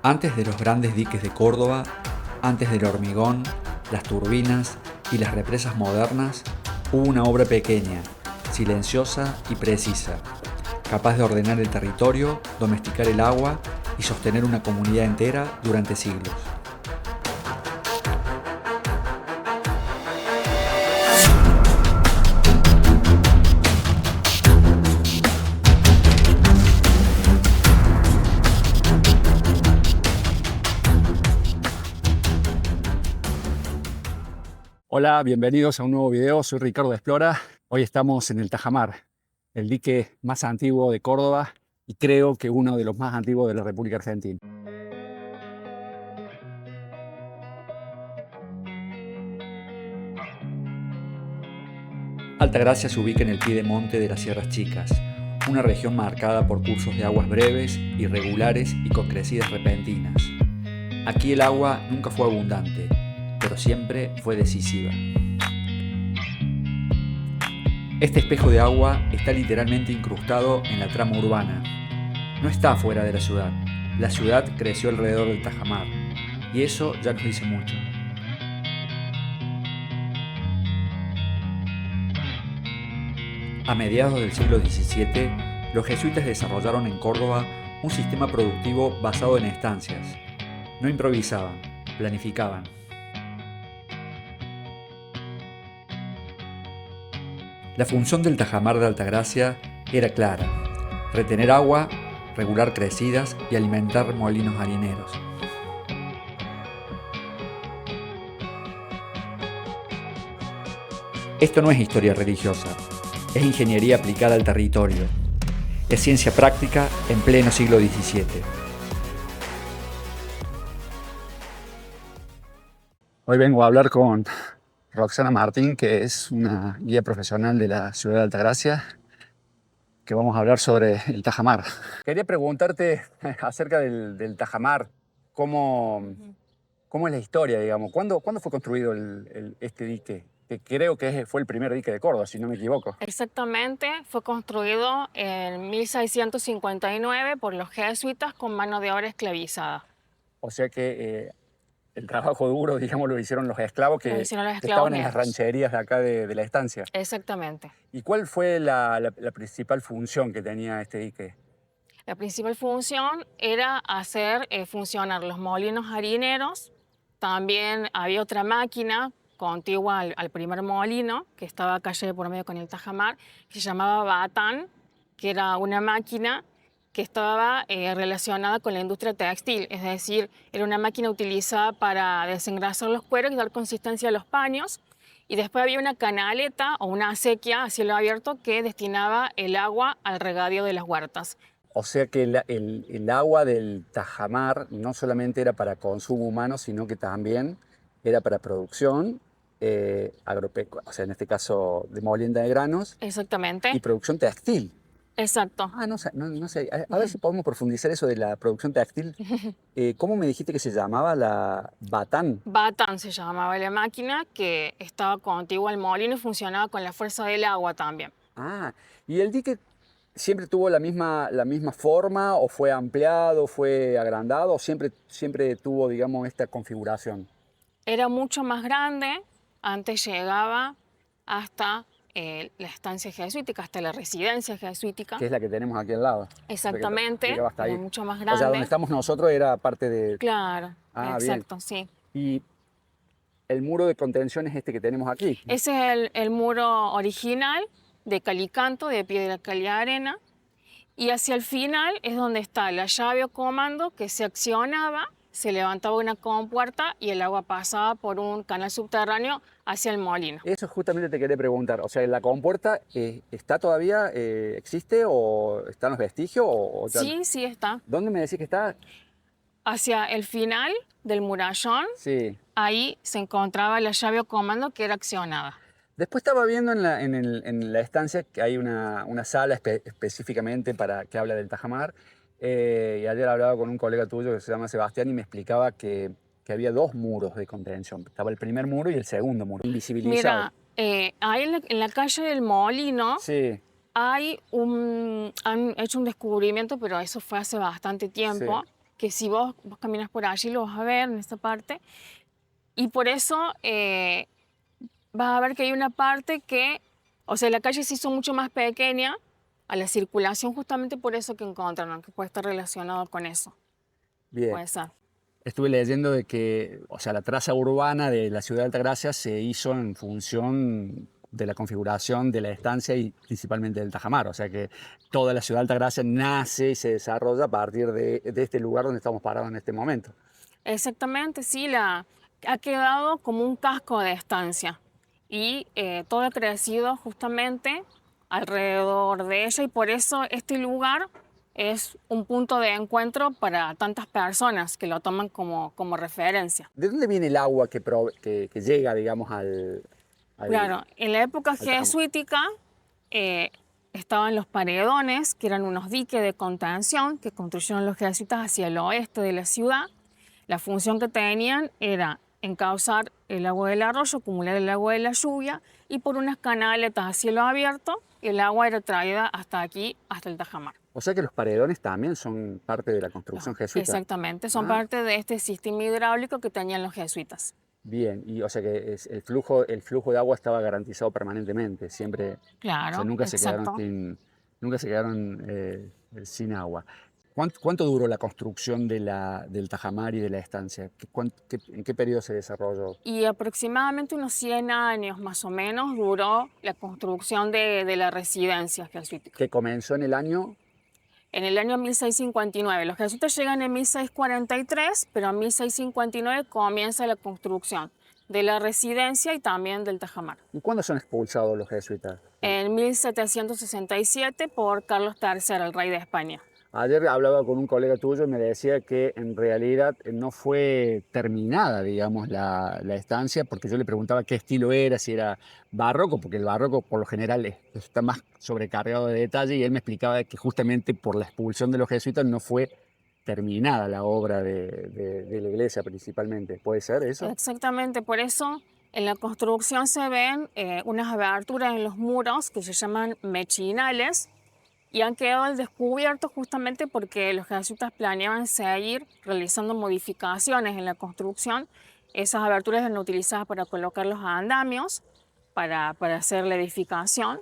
Antes de los grandes diques de Córdoba, antes del hormigón, las turbinas y las represas modernas, hubo una obra pequeña, silenciosa y precisa, capaz de ordenar el territorio, domesticar el agua y sostener una comunidad entera durante siglos. Hola, bienvenidos a un nuevo video. Soy Ricardo de Explora. Hoy estamos en el Tajamar, el dique más antiguo de Córdoba y creo que uno de los más antiguos de la República Argentina. Altagracia se ubica en el pie de monte de las Sierras Chicas, una región marcada por cursos de aguas breves, irregulares y con crecidas repentinas. Aquí el agua nunca fue abundante, pero siempre fue decisiva. Este espejo de agua está literalmente incrustado en la trama urbana. No está fuera de la ciudad creció alrededor del Tajamar, y eso ya nos dice mucho. A mediados del siglo XVII, los jesuitas desarrollaron en Córdoba un sistema productivo basado en estancias. No improvisaban, planificaban. La función del Tajamar de Altagracia era clara: retener agua, regular crecidas y alimentar molinos harineros. Esto no es historia religiosa, es ingeniería aplicada al territorio. Es ciencia práctica en pleno siglo XVII. Hoy vengo a hablar con Roxana Martín, que es una guía profesional de la ciudad de Altagracia, que vamos a hablar sobre el Tajamar. Quería preguntarte acerca del Tajamar, ¿cómo es la historia, digamos? ¿Cuándo fue construido este dique? Que creo que fue el primer dique de Córdoba, si no me equivoco. Exactamente, fue construido en 1659 por los jesuitas con mano de obra esclavizada. O sea que el trabajo duro, digamos, lo hicieron los esclavos que hicieron los que esclavos estaban en las negros. rancherías de acá de la estancia. Exactamente. ¿Y cuál fue la principal función que tenía este dique? La principal función era hacer funcionar los molinos harineros. También había otra máquina contigua al primer molino, que estaba calle por medio con el Tajamar, que se llamaba batán, que era una máquina que estaba relacionada con la industria textil, es decir, era una máquina utilizada para desengrasar los cueros y dar consistencia a los paños. Y después había una canaleta o una acequia a cielo abierto que destinaba el agua al regadío de las huertas. O sea que el agua del Tajamar no solamente era para consumo humano, sino que también era para producción agropecuaria, o sea, en este caso de molienda de granos, Exactamente. y producción textil. Exacto. Ah, no sé. A ver si podemos profundizar eso de la producción textil. ¿Cómo me dijiste que se llamaba la batán? Batán se llamaba la máquina, que estaba contigua al molino y funcionaba con la fuerza del agua también. Ah, ¿y el dique siempre tuvo la misma forma o fue ampliado, fue agrandado o siempre tuvo, digamos, esta configuración? Era mucho más grande, antes llegaba hasta la estancia jesuítica, hasta la residencia jesuítica. Que es la que tenemos aquí al lado. Exactamente, Llegaba hasta era ahí. mucho más O sea, donde grande. estamos nosotros era parte de... Claro, Ah, bien. exacto, sí. Y el muro de contención es este que tenemos aquí. Ese es el muro original de calicanto, de piedra cali arena. Y hacia el final es donde está la llave o comando que se accionaba, se levantaba una compuerta y el agua pasaba por un canal subterráneo hacia el molino. Eso justamente te quería preguntar. O sea, ¿la compuerta está todavía, existe o están los vestigios? O ya... Sí, sí está. ¿Dónde me decís que está? Hacia el final del murallón, Sí. ahí se encontraba la llave o comando que era accionada. Después estaba viendo en la estancia que hay una sala específicamente que habla del Tajamar. Y ayer hablaba con un colega tuyo que se llama Sebastián y me explicaba que había dos muros de contención. Estaba el primer muro y el segundo muro, invisibilizado. Mira, ahí en la calle del Molino Sí, han hecho un descubrimiento, pero eso fue hace bastante tiempo, sí. que si vos caminas por allí lo vas a ver en esta parte. Y por eso vas a ver que hay una parte que, o sea, la calle se hizo mucho más pequeña a la circulación justamente por eso que encontraron, que puede estar relacionado con eso. Bien. Puede ser. Estuve leyendo de que, o sea, la traza urbana de la ciudad de Altagracia se hizo en función de la configuración de la estancia y principalmente del Tajamar. O sea que toda la ciudad de Altagracia nace y se desarrolla a partir de este lugar donde estamos parados en este momento. Exactamente, sí, ha quedado como un casco de estancia y todo ha crecido justamente alrededor de ella y por eso este lugar es un punto de encuentro para tantas personas que lo toman como referencia. ¿De dónde viene el agua que llega, digamos, Claro, en la época al Tajamar? jesuítica eh, estaban los paredones, que eran unos diques de contención que construyeron los jesuitas hacia el oeste de la ciudad. La función que tenían era encauzar el agua del arroyo, acumular el agua de la lluvia y por unas canaletas a cielo abierto el agua era traída hasta aquí, hasta el Tajamar. O sea que los paredones también son parte de la construcción jesuita. Exactamente, son parte de este sistema hidráulico que tenían los jesuitas. Bien, y o sea que el flujo de agua estaba garantizado permanentemente, siempre, Claro, o sea, exacto. nunca se quedaron sin agua. ¿Cuánto duró la construcción del Tajamar y de la estancia? ¿En qué periodo se desarrolló? Y aproximadamente unos 100 años más o menos duró la construcción de la residencia jesuítica. Que comenzó en el año... En el año 1659. Los jesuitas llegan en 1643, pero en 1659 comienza la construcción de la residencia y también del Tajamar. ¿Y cuándo son expulsados los jesuitas? En 1767 por Carlos III, el rey de España. Ayer hablaba con un colega tuyo y me decía que en realidad no fue terminada, digamos, la estancia, porque yo le preguntaba qué estilo era, si era barroco, porque el barroco por lo general está más sobrecargado de detalle, y él me explicaba que justamente por la expulsión de los jesuitas no fue terminada la obra de la iglesia principalmente. ¿Puede ser eso? Exactamente, por eso en la construcción se ven unas aberturas en los muros que se llaman mechinales, y han quedado al descubierto justamente porque los jesuitas planeaban seguir realizando modificaciones en la construcción. Esas aberturas eran utilizadas para colocar los andamios, para hacer la edificación.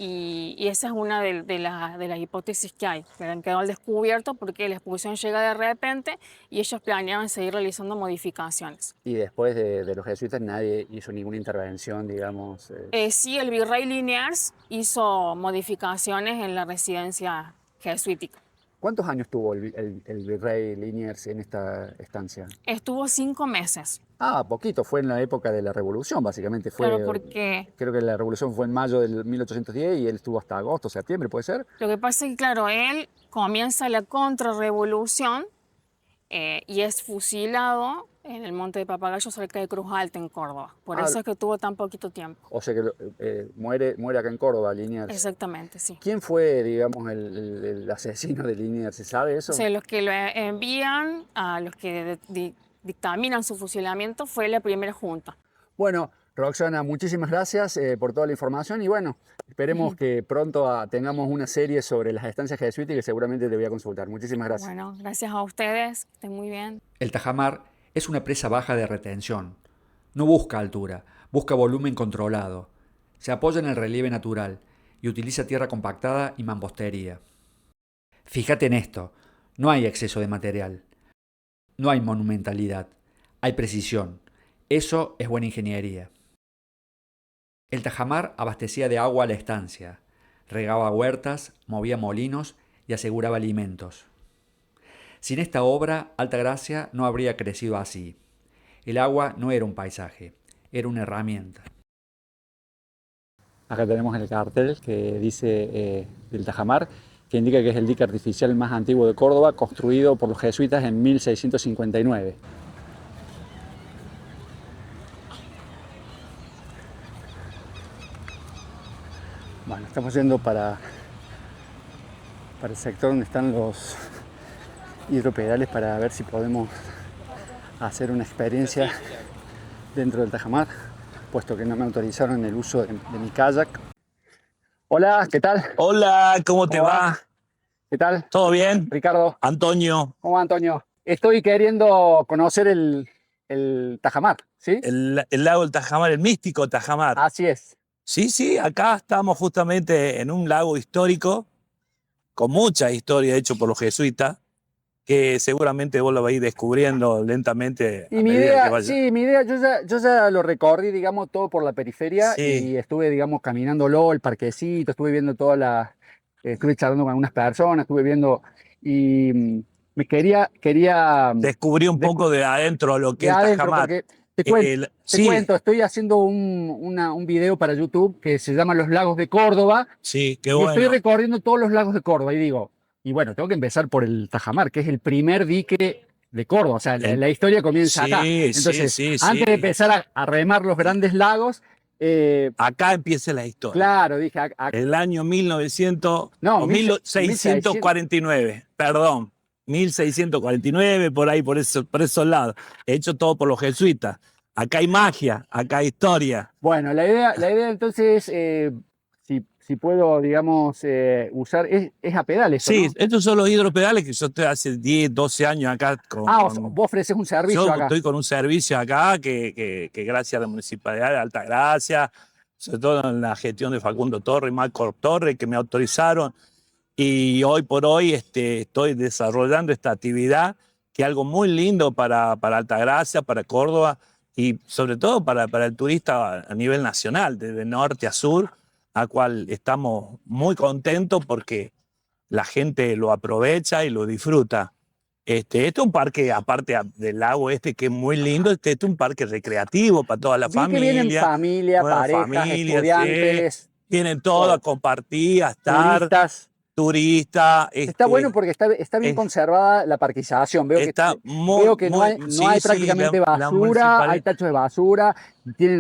Y esa es una de las hipótesis que hay, que han quedado al descubierto porque la expulsión llega de repente y ellos planeaban seguir realizando modificaciones. Y después de los jesuitas nadie hizo ninguna intervención, digamos. Sí, el virrey Liniers hizo modificaciones en la residencia jesuítica. ¿Cuántos años tuvo el virrey Liniers en esta estancia? Estuvo 5 meses. Ah, poquito, fue en la época de la Revolución, básicamente. Claro, porque Creo que la Revolución fue en mayo del 1810 y él estuvo hasta agosto, septiembre, ¿puede ser? lo que pasa es que, claro, él comienza la contrarrevolución y es fusilado en el Monte de Papagayo, cerca de Cruz Alta, en Córdoba. Por eso es que tuvo tan poquito tiempo. O sea que muere acá en Córdoba, Liniers. Exactamente, sí. ¿Quién fue, digamos, el asesino de Liniers? ¿Se sabe eso? O sea, los que lo envían a los que dictaminan su fusilamiento fue la primera junta. Bueno, Roxana, muchísimas gracias por toda la información y bueno, esperemos que pronto tengamos una serie sobre las estancias jesuíticas que seguramente te voy a consultar. Muchísimas gracias. Bueno, gracias a ustedes, que estén muy bien. El tajamar es una presa baja de retención. No busca altura, busca volumen controlado. Se apoya en el relieve natural y utiliza tierra compactada y mampostería. Fíjate en esto, no hay exceso de material. No hay monumentalidad, hay precisión. Eso es buena ingeniería. El tajamar abastecía de agua a la estancia, regaba huertas, movía molinos y aseguraba alimentos. Sin esta obra, Altagracia no habría crecido así. El agua no era un paisaje, era una herramienta. Acá tenemos el cartel que dice del Tajamar, que indica que es el dique artificial más antiguo de Córdoba, construido por los jesuitas en 1659. Bueno, estamos yendo para el sector donde están los hidropedales para ver si podemos hacer una experiencia dentro del Tajamar, puesto que no me autorizaron el uso de mi kayak. Hola, ¿qué tal? Hola, ¿cómo te va? ¿Qué tal? ¿Todo bien? Ricardo. Antonio. ¿Cómo va, Antonio? estoy queriendo conocer el Tajamar, ¿sí? El lago del Tajamar, el místico Tajamar. Así es. Sí, sí, acá estamos justamente en un lago histórico, con mucha historia hecho por los jesuitas, que seguramente vos lo vais descubriendo lentamente Y a mi medida idea, que vaya. sí, mi idea, yo ya lo recorrí, digamos, todo por la periferia Sí. y estuve, digamos, caminándolo, el parquecito, estuve viendo estuve charlando con algunas personas, estuve viendo y me quería Descubrí un de- poco de adentro lo que de es el adentro, Tajamar. porque te Sí, cuento, estoy haciendo un video para YouTube que se llama Los Lagos de Córdoba sí, qué y estoy bueno. recorriendo todos los lagos de Córdoba y digo, y bueno, tengo que empezar por el Tajamar, que es el primer dique de Córdoba, o sea, la historia comienza acá. Sí, Entonces, sí, antes de sí. empezar a remar los grandes lagos, Acá empieza la historia. claro, dije, El año 1900, no, o 1649, perdón, 1649, por ahí, por esos lados. Hecho todo por los jesuitas. Acá hay magia, acá hay historia. bueno, la idea entonces, si puedo, digamos, usar, es a pedales, Sí, ¿no? estos son los hidropedales que yo estoy hace 10, 12 años acá. Vos ofreces un servicio Yo acá. estoy con un servicio acá que gracias a la Municipalidad de Altagracia, sobre todo en la gestión de Facundo Torre y Marco Torre, que me autorizaron. Y hoy por hoy estoy desarrollando esta actividad, que es algo muy lindo para Altagracia, para Córdoba y sobre todo para el turista a nivel nacional, desde norte a sur, a cual estamos muy contentos porque la gente lo aprovecha y lo disfruta. Este es un parque, aparte del lago que es muy lindo, este es un parque recreativo para toda la Vi que vienen familia. familia, Buena parejas, familia, estudiantes, sí. Vienen todos a compartir, a estar, turistas. turista. Está bueno porque está bien conservada la parquización. Veo Está que, muy, veo que no hay, sí, no hay sí, prácticamente la basura, municipalidad. hay tachos de basura,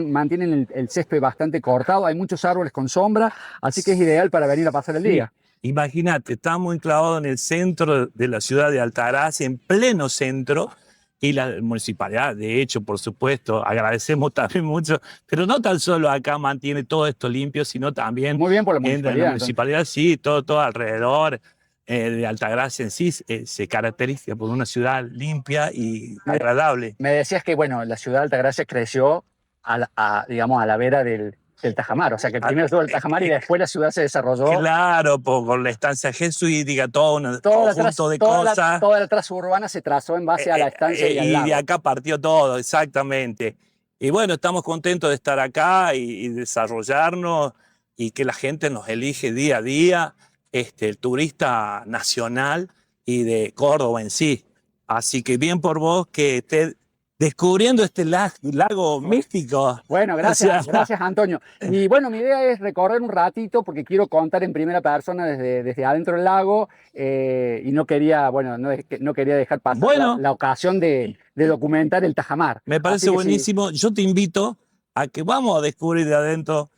mantienen el césped bastante cortado, hay muchos árboles con sombra, así que es ideal para venir a pasar el Sí. día. Imagínate, estamos enclavados en el centro de la ciudad de Altagracia, en pleno centro, y la municipalidad, de hecho, por supuesto, agradecemos también mucho, pero no tan solo acá mantiene todo esto limpio, sino también Muy bien por la en la municipalidad. municipalidad, sí, todo alrededor de Altagracia en sí se caracteriza por una ciudad limpia y agradable. Me decías que, bueno, la ciudad de Altagracia creció digamos, a la vera del Tajamar, o sea que primero estuvo el Tajamar y después la ciudad se desarrolló. Claro, con la estancia jesuítica, todo un conjunto de cosas. Toda la traza urbana se trazó en base a la estancia y al lago. De acá partió todo, exactamente. Y bueno, estamos contentos de estar acá y desarrollarnos y que la gente nos elige día a día, el turista nacional y de Córdoba en sí. Así que bien por vos que estés descubriendo este lago místico. Bueno, gracias Antonio. Y bueno, mi idea es recorrer un ratito porque quiero contar en primera persona desde adentro del lago y no quería, bueno, no quería dejar pasar la ocasión de documentar el Tajamar. Me parece buenísimo. Sí. Yo te invito a que vamos a descubrir de adentro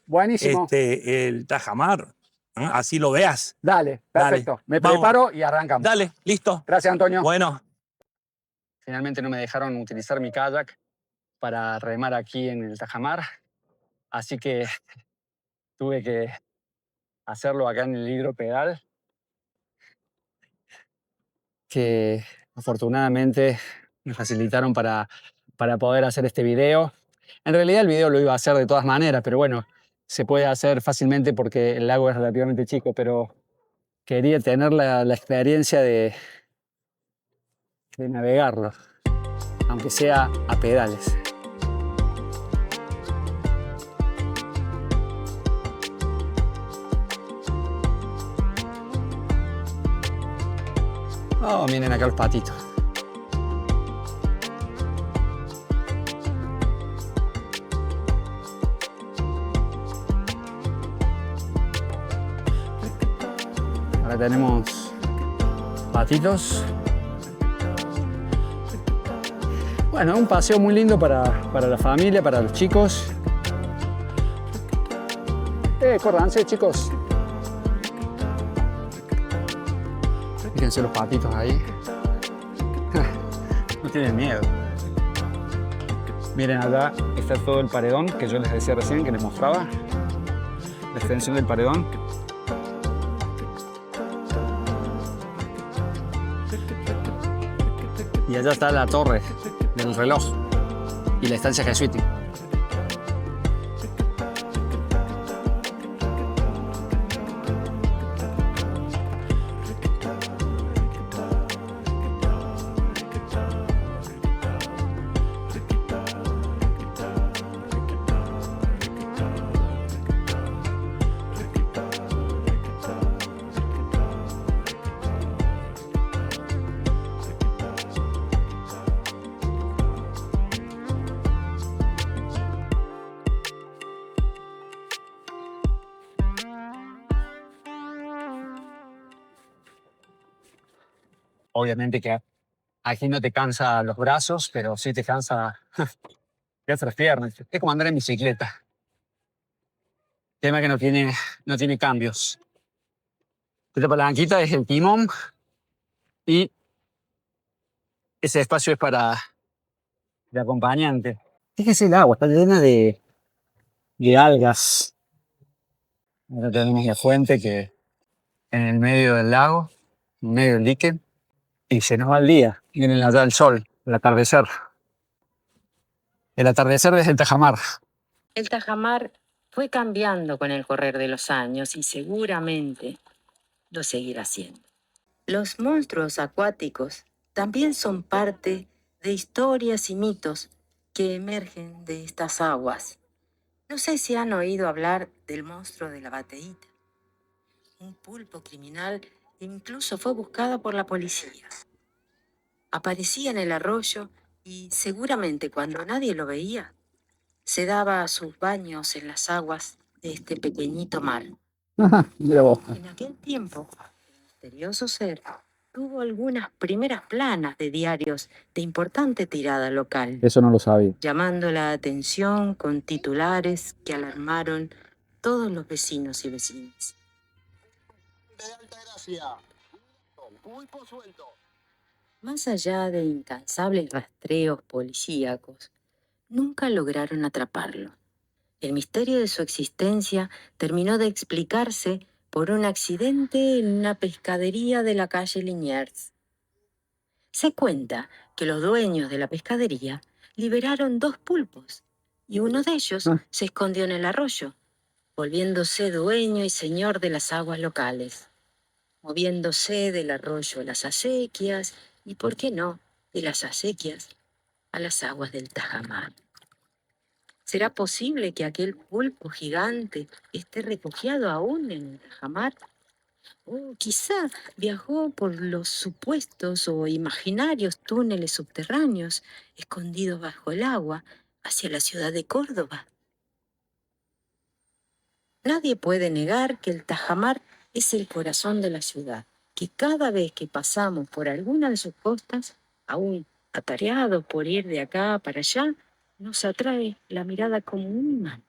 el Tajamar. Así lo veas. Dale, perfecto. Me preparo y arrancamos. Dale, listo. Gracias, Antonio. Bueno. Finalmente no me dejaron utilizar mi kayak para remar aquí en el Tajamar, así que tuve que hacerlo acá en el hidropedal, que afortunadamente me facilitaron para poder hacer este video. En realidad el video lo iba a hacer de todas maneras, pero bueno, se puede hacer fácilmente porque el lago es relativamente chico, pero quería tener la experiencia de navegarlo, aunque sea a pedales. Oh, miren acá los patitos. Ahora tenemos patitos. Bueno, un paseo muy lindo para la familia, para los chicos. Córranse, chicos. Fíjense los patitos ahí. No tienen miedo. Miren acá, está todo el paredón que yo les decía recién, que les mostraba. La extensión del paredón. Y allá está la torre del reloj y la estancia jesuítica. Obviamente que aquí no te cansa los brazos, pero sí te cansa las piernas. Es como andar en bicicleta. Tema que no tiene cambios. Esta palanquita es el timón y ese espacio es para de acompañante. Fíjese el agua, está llena de algas. Ahora tenemos la fuente que en el medio del lago, en medio del dique, y se nos va el día. Miren allá el sol, el atardecer. El atardecer desde el Tajamar. El Tajamar fue cambiando con el correr de los años y seguramente lo seguirá siendo. Los monstruos acuáticos también son parte de historias y mitos que emergen de estas aguas. No sé si han oído hablar del monstruo de la bateíta. Un pulpo criminal que incluso fue buscado por la policía. Aparecía en el arroyo y seguramente cuando nadie lo veía, se daba sus baños en las aguas de este pequeñito mar. Mira vos. En aquel tiempo, el misterioso ser tuvo algunas primeras planas de diarios de importante tirada local, Eso no lo sabía. llamando la atención con titulares que alarmaron todos los vecinos y vecinas. De Altagracia. Pulpo suelto. Más allá de incansables rastreos policíacos, nunca lograron atraparlo. El misterio de su existencia terminó de explicarse por un accidente en una pescadería de la calle Liniers. Se cuenta que los dueños de la pescadería liberaron 2 pulpos y uno de ellos se escondió en el arroyo, volviéndose dueño y señor de las aguas locales, moviéndose del arroyo a las acequias y, ¿por qué no?, de las acequias a las aguas del Tajamar. ¿Será posible que aquel pulpo gigante esté refugiado aún en el Tajamar? O quizá viajó por los supuestos o imaginarios túneles subterráneos escondidos bajo el agua hacia la ciudad de Córdoba. Nadie puede negar que el Tajamar es el corazón de la ciudad, que cada vez que pasamos por alguna de sus costas, aún atareados por ir de acá para allá, nos atrae la mirada como un imán.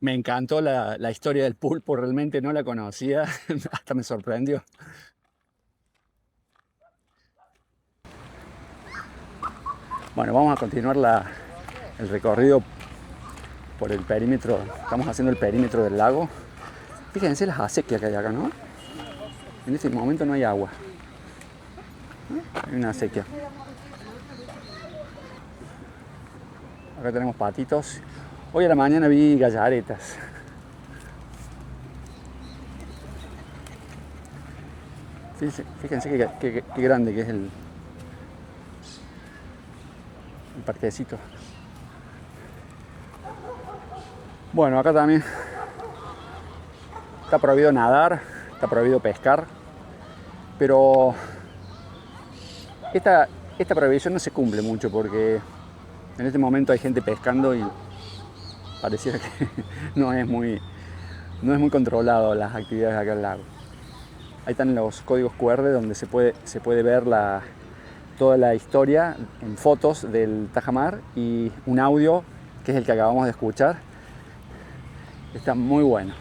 Me encantó la historia del pulpo, realmente no la conocía, hasta me sorprendió. Bueno, vamos a continuar el recorrido por el perímetro. Estamos haciendo el perímetro del lago. Fíjense las acequias que hay acá, ¿no? En este momento no hay agua. Hay una acequia. Acá tenemos patitos. Hoy a la mañana vi gallaretas. Fíjense qué grande que es el parquecito. Bueno, acá también está prohibido nadar, está prohibido pescar, pero esta prohibición no se cumple mucho porque en este momento hay gente pescando y pareciera que no es muy controlado las actividades acá al lago. Ahí están los códigos QR donde se puede ver toda la historia en fotos del Tajamar y un audio que es el que acabamos de escuchar. Está muy bueno.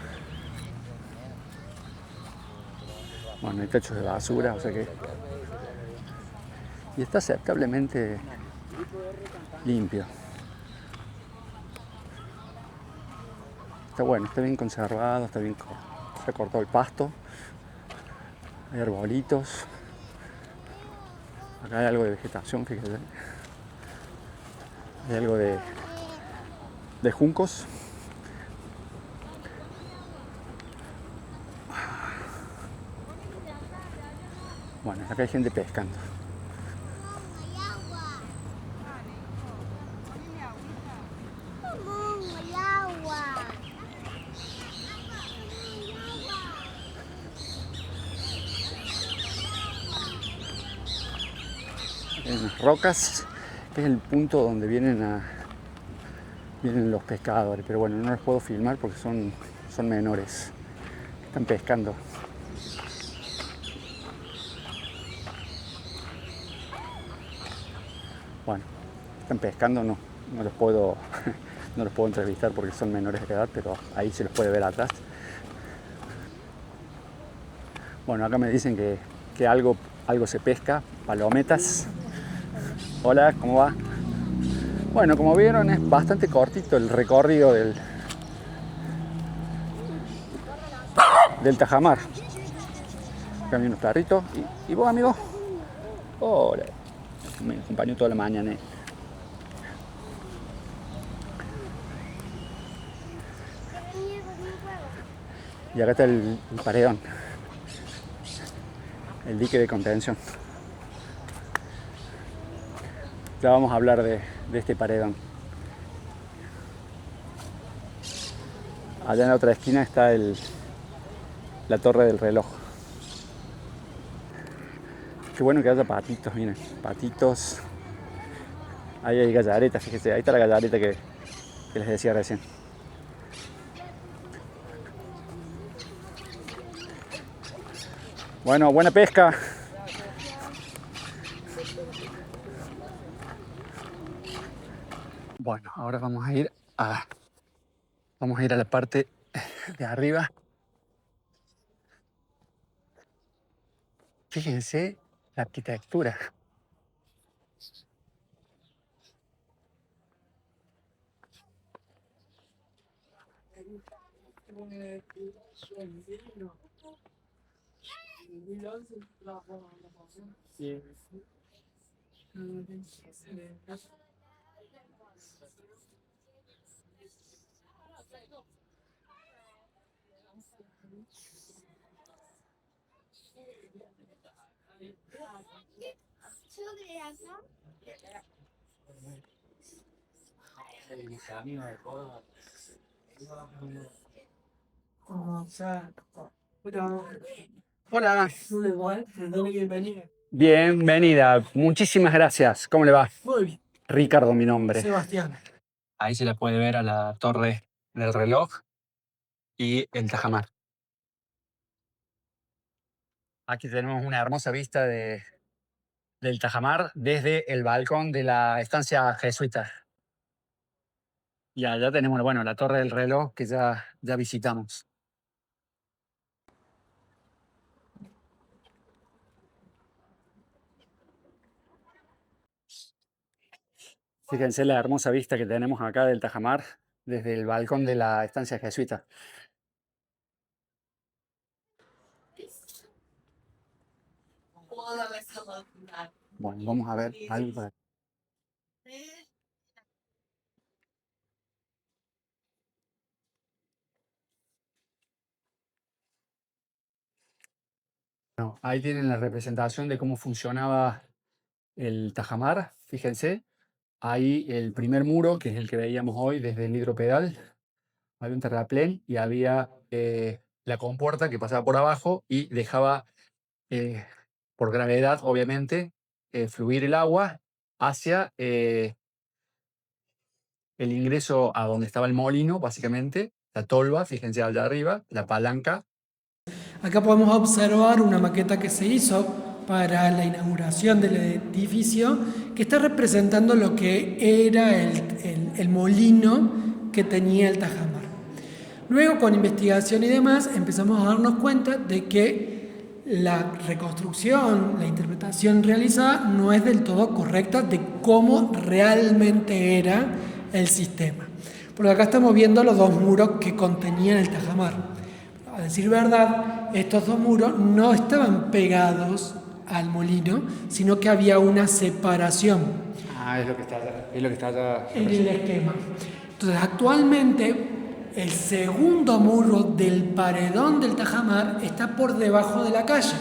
Bueno, hay techos de basura, o sea que... Y está aceptablemente limpio. Está bueno, está bien conservado, está bien recortado el pasto. Hay arbolitos. Acá hay algo de vegetación, fíjense. Hay algo de juncos. Bueno, acá hay gente pescando. En las rocas, que es el punto donde vienen los pescadores, pero bueno, no los puedo filmar porque son menores. Están pescando. Bueno, están pescando, no los puedo no los puedo entrevistar porque son menores de edad, pero ahí se los puede ver atrás. Bueno, acá me dicen que algo se pesca, palometas. Hola, ¿cómo va? Bueno, como vieron es bastante cortito el recorrido del tajamar. Acá hay unos perritos. ¿Y vos, amigo? Hola. Me acompañó toda la mañana. Y acá está el paredón. El dique de contención. Ya vamos a hablar de este paredón. Allá en la otra esquina está la torre del reloj. Qué bueno que haya patitos, miren, patitos. Ahí hay gallaretas, fíjense, ahí está la gallareta que les decía recién. Bueno, buena pesca. Bueno, ahora vamos a ir a la parte de arriba. Fíjense la arquitectura. Hola. Bienvenida. Muchísimas gracias. ¿Cómo le va? Muy bien. Ricardo, mi nombre. Sebastián. Ahí se la puede ver a la torre del reloj y el tajamar. Aquí tenemos una hermosa vista del tajamar desde el balcón de la estancia jesuita. Y allá tenemos, bueno, la torre del reloj que ya visitamos. Fíjense la hermosa vista que tenemos acá del tajamar desde el balcón de la estancia jesuita. Bueno, vamos a ver algo por aquí. Bueno, ahí tienen la representación de cómo funcionaba el tajamar. Fíjense, ahí el primer muro, que es el que veíamos hoy desde el hidropedal. Había un terraplén y había la compuerta que pasaba por abajo y dejaba, por gravedad, obviamente, fluir el agua hacia el ingreso a donde estaba el molino, básicamente, la tolva, fíjense allá arriba, la palanca. Acá podemos observar una maqueta que se hizo para la inauguración del edificio que está representando lo que era el molino que tenía el tajamar. Luego, con investigación y demás, empezamos a darnos cuenta de que la reconstrucción, la interpretación realizada no es del todo correcta de cómo realmente era el sistema. Porque acá estamos viendo los dos muros que contenían el tajamar. A decir verdad, estos dos muros no estaban pegados al molino, sino que había una separación Ah, es lo que está allá. en el esquema. Entonces, actualmente, el segundo muro del paredón del Tajamar está por debajo de la calle.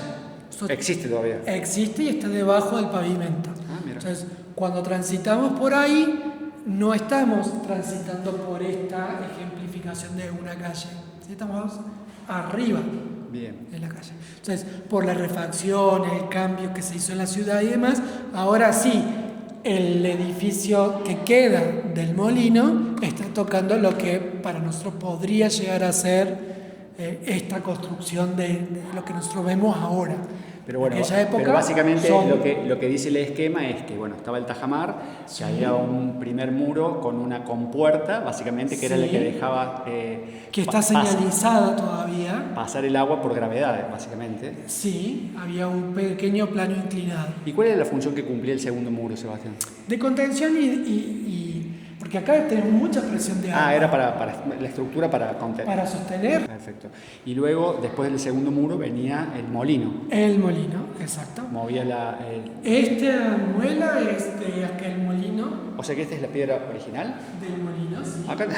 Existe todavía. Existe y está debajo del pavimento. Ah, mira. Entonces, cuando transitamos por ahí, no estamos transitando por esta ejemplificación de una calle. ¿Sí? Estamos arriba Bien. de la calle. Entonces, por las refacciones, el cambio que se hizo en la ciudad y demás, ahora sí, el edificio que queda del molino está tocando lo que para nosotros podría llegar a ser esta construcción de lo que nosotros vemos ahora. Pero bueno, En aquella época pero básicamente son- lo que dice el esquema es que bueno, estaba el Tajamar, que había un primer muro con una compuerta, básicamente que era la Sí. que dejaba que está señalizada todavía. pasar el agua por gravedad, básicamente. Sí, había un pequeño plano inclinado. ¿Y cuál era la función que cumplía el segundo muro, Sebastián? De contención porque acá tenemos mucha presión de agua. Ah, era para la estructura para contener. Para sostener Perfecto. Y luego, después del segundo muro, venía el molino. el molino, exacto. Movía Esta muela es de aquel molino, O sea que esta es la piedra original. del molino, sí. Acá lo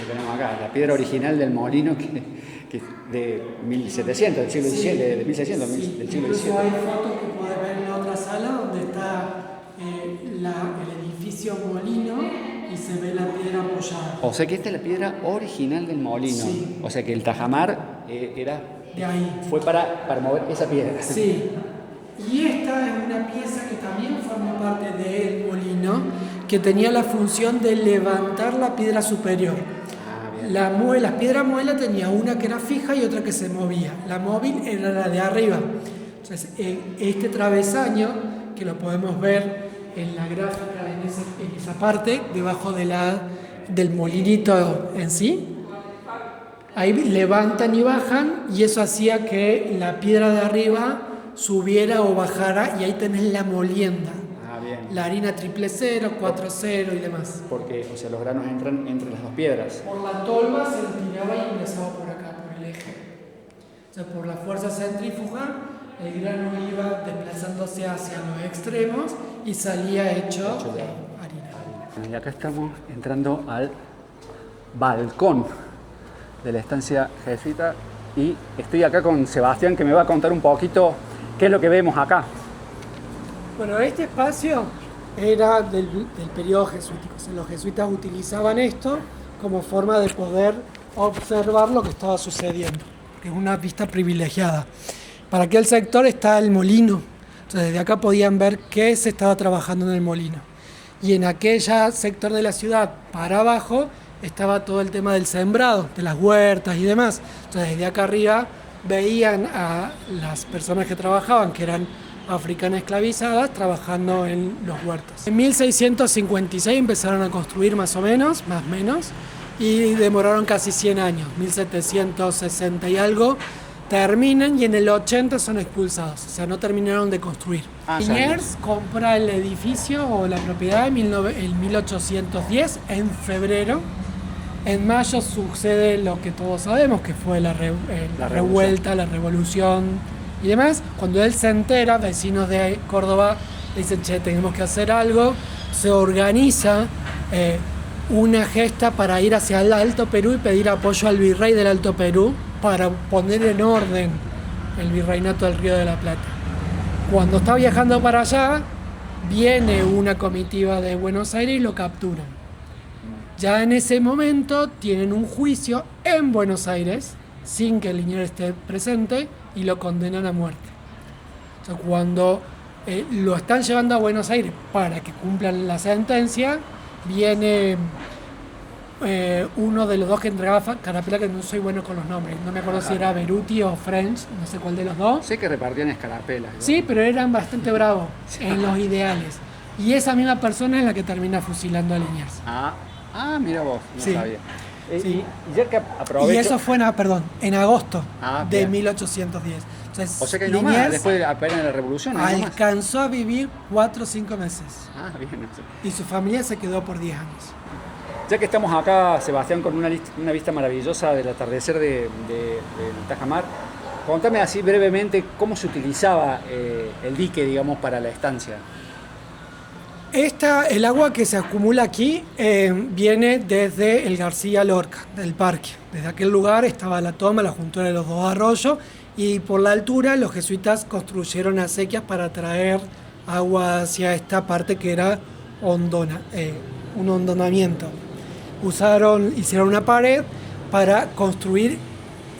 tenemos acá, la piedra original del molino que de 1700, del siglo XVII, de 1600, Sí, del siglo incluso XVII. hay fotos que puedes ver en la otra sala donde está el edificio molino y se ve la piedra apoyada. O sea que esta es la piedra original del molino. Sí. O sea que el Tajamar De ahí. fue para mover esa piedra. Sí. Y esta es una pieza que también forma parte del molino, que tenía la función de levantar la piedra superior. Ah, bien. La piedra muela tenía una que era fija y otra que se movía. La móvil era la de arriba. Entonces, este travesaño, que lo podemos ver en la gráfica, en esa parte, debajo del molinito en sí, ahí levantan y bajan, y eso hacía que la piedra de arriba subiera o bajara, y ahí tenés la molienda. Ah, bien. La harina 000, 40 y demás. Porque, o sea, los granos entran entre las dos piedras. Por la tolva se tiraba y ingresaba por acá, por el eje. O sea, por la fuerza centrífuga, el grano iba desplazándose hacia los extremos y salía hecho harina. Y acá estamos entrando al balcón de la estancia jesuita y estoy acá con Sebastián, que me va a contar un poquito qué es lo que vemos acá. Bueno, este espacio era del periodo jesuítico. O sea, los jesuitas utilizaban esto como forma de poder observar lo que estaba sucediendo, que es una vista privilegiada. Para aquel sector está el molino. Entonces, desde acá podían ver qué se estaba trabajando en el molino. Y en aquel sector de la ciudad, para abajo, estaba todo el tema del sembrado, de las huertas y demás. Entonces, desde acá arriba veían a las personas que trabajaban, que eran africanas esclavizadas, trabajando en los huertos. En 1656 empezaron a construir más menos, y demoraron casi 100 años. 1760 y algo terminan, y en el 80 son expulsados, o sea, no terminaron de construir. Liniers compra el edificio o la propiedad en 1810, en febrero. En mayo sucede lo que todos sabemos, que fue la revuelta, la revolución y demás. Cuando él se entera, vecinos de Córdoba dicen, che, tenemos que hacer algo. Se organiza una gesta para ir hacia el Alto Perú y pedir apoyo al virrey del Alto Perú para poner en orden el virreinato del Río de la Plata. Cuando está viajando para allá, viene una comitiva de Buenos Aires y lo capturan. Ya en ese momento tienen un juicio en Buenos Aires, sin que Liniers esté presente, y lo condenan a muerte. O sea, cuando lo están llevando a Buenos Aires para que cumplan la sentencia, viene uno de los dos que entregaba carapela, que no soy bueno con los nombres, no me acuerdo si era Beruti o French, no sé cuál de los dos. Sé que repartían escarapelas. ¿no? Sí, pero eran bastante bravos en los ideales. Y esa misma persona es la que termina fusilando a Liniers. Mira vos, no Sí. sabía. Sí. Y ya que aprovecho... Y eso fue en agosto de bien. 1810. Entonces, O sea que hay nomás, Liniers después de apenas la revolución. hay nomás. alcanzó a vivir 4 o 5 meses. Bien. Y su familia se quedó por 10 años. Ya que estamos acá, Sebastián, con una vista maravillosa del atardecer del Tajamar, Contame así brevemente cómo se utilizaba el dique, digamos, para la estancia. El agua que se acumula aquí viene desde el García Lorca, del parque. Desde aquel lugar estaba la toma, la juntura de los dos arroyos, y por la altura los jesuitas construyeron acequias para traer agua hacia esta parte que era un hondonamiento. Hicieron una pared para construir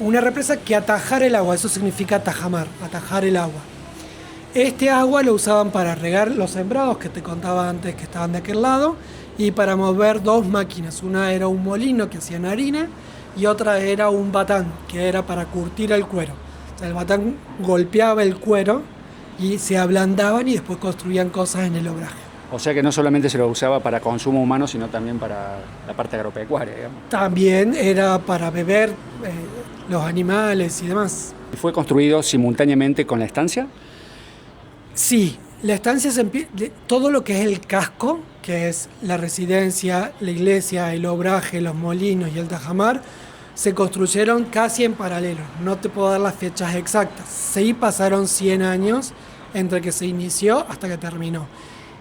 una represa que atajara el agua, eso significa tajamar, atajar el agua. Este agua lo usaban para regar los sembrados que te contaba antes que estaban de aquel lado y para mover dos máquinas. Una era un molino que hacían harina y otra era un batán, que era para curtir el cuero. O sea, el batán golpeaba el cuero y se ablandaban y después construían cosas en el obraje. O sea que no solamente se lo usaba para consumo humano, sino también para la parte agropecuaria, digamos. También era para beber los animales y demás. ¿Fue construido simultáneamente con la estancia? Sí, la estancia todo lo que es el casco, que es la residencia, la iglesia, el obraje, los molinos y el tajamar, se construyeron casi en paralelo. No te puedo dar las fechas exactas. Sí pasaron 100 años entre que se inició hasta que terminó.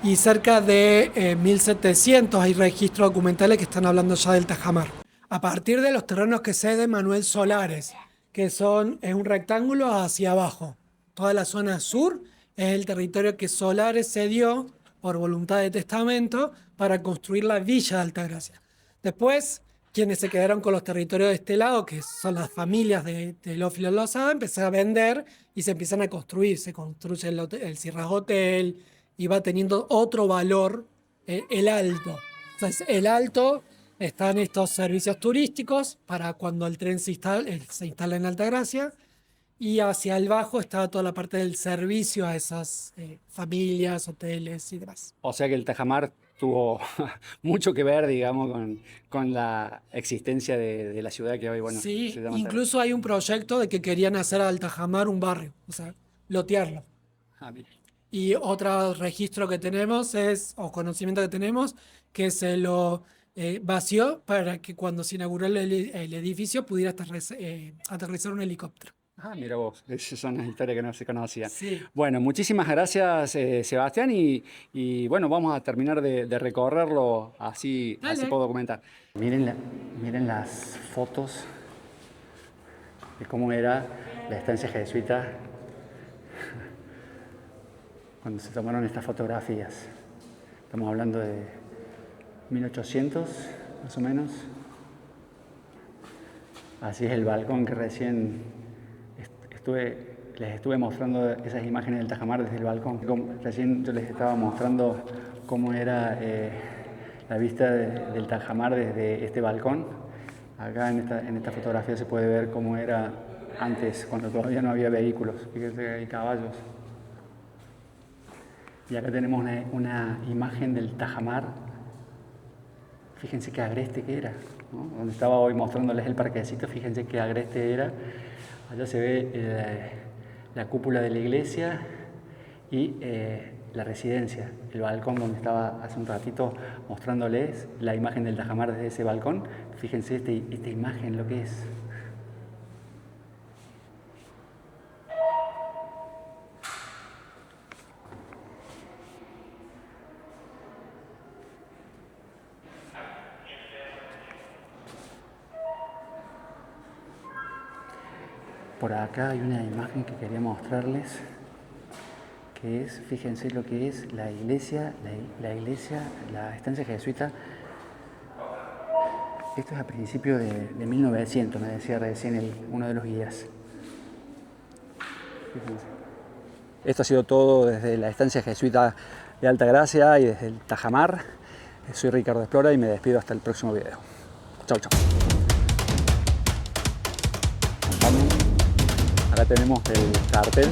Y cerca de 1700 hay registros documentales que están hablando ya del tajamar. A partir de los terrenos que cede Manuel Solares, que es un rectángulo hacia abajo. Toda la zona sur es el territorio que Solares cedió por voluntad de testamento para construir la villa de Altagracia. Después, quienes se quedaron con los territorios de este lado, que son las familias de Teófilo Lozada, empezaron a vender y se empiezan a construir. Se construye el Sierra Hotel y va teniendo otro valor el Alto. Entonces, el Alto están estos servicios turísticos para cuando el tren se instala en Altagracia. Y hacia el bajo estaba toda la parte del servicio a esas familias, hoteles y demás. O sea que el tajamar tuvo mucho que ver, digamos, con la existencia de la ciudad que hoy, bueno, sí, se llama incluso hay un proyecto de que querían hacer al tajamar un barrio, o sea, lotearlo. Mira. Y otro registro que tenemos o conocimiento que tenemos, que se lo vació para que cuando se inauguró el edificio pudiera aterrizar un helicóptero. Mira vos, esas son las historias que no se conocían. Sí. Bueno, muchísimas gracias, Sebastián, y bueno, vamos a terminar de recorrerlo, así puedo documentar. Miren las fotos de cómo era la estancia jesuita cuando se tomaron estas fotografías. Estamos hablando de 1800, más o menos. Así es el balcón que recién les estuve mostrando esas imágenes del tajamar desde el balcón. Recién yo les estaba mostrando cómo era la vista del tajamar desde este balcón. Acá en esta fotografía se puede ver cómo era antes, cuando todavía no había vehículos. Fíjense que hay caballos. Y acá tenemos una imagen del tajamar. Fíjense qué agreste que era, ¿no? Donde estaba hoy mostrándoles el parquecito, fíjense qué agreste era. Allá se ve la cúpula de la iglesia y la residencia, el balcón donde estaba hace un ratito mostrándoles la imagen del tajamar desde ese balcón. Fíjense esta imagen, lo que es. Por acá hay una imagen que quería mostrarles, que es, fíjense lo que es la iglesia, la estancia jesuita. Esto es a principios de 1900, me decía recién uno de los guías. Fíjense. Esto ha sido todo desde la estancia jesuita de Altagracia y desde el tajamar. Soy Ricardo Explora y me despido hasta el próximo video. Chau, chau. Acá tenemos el cartel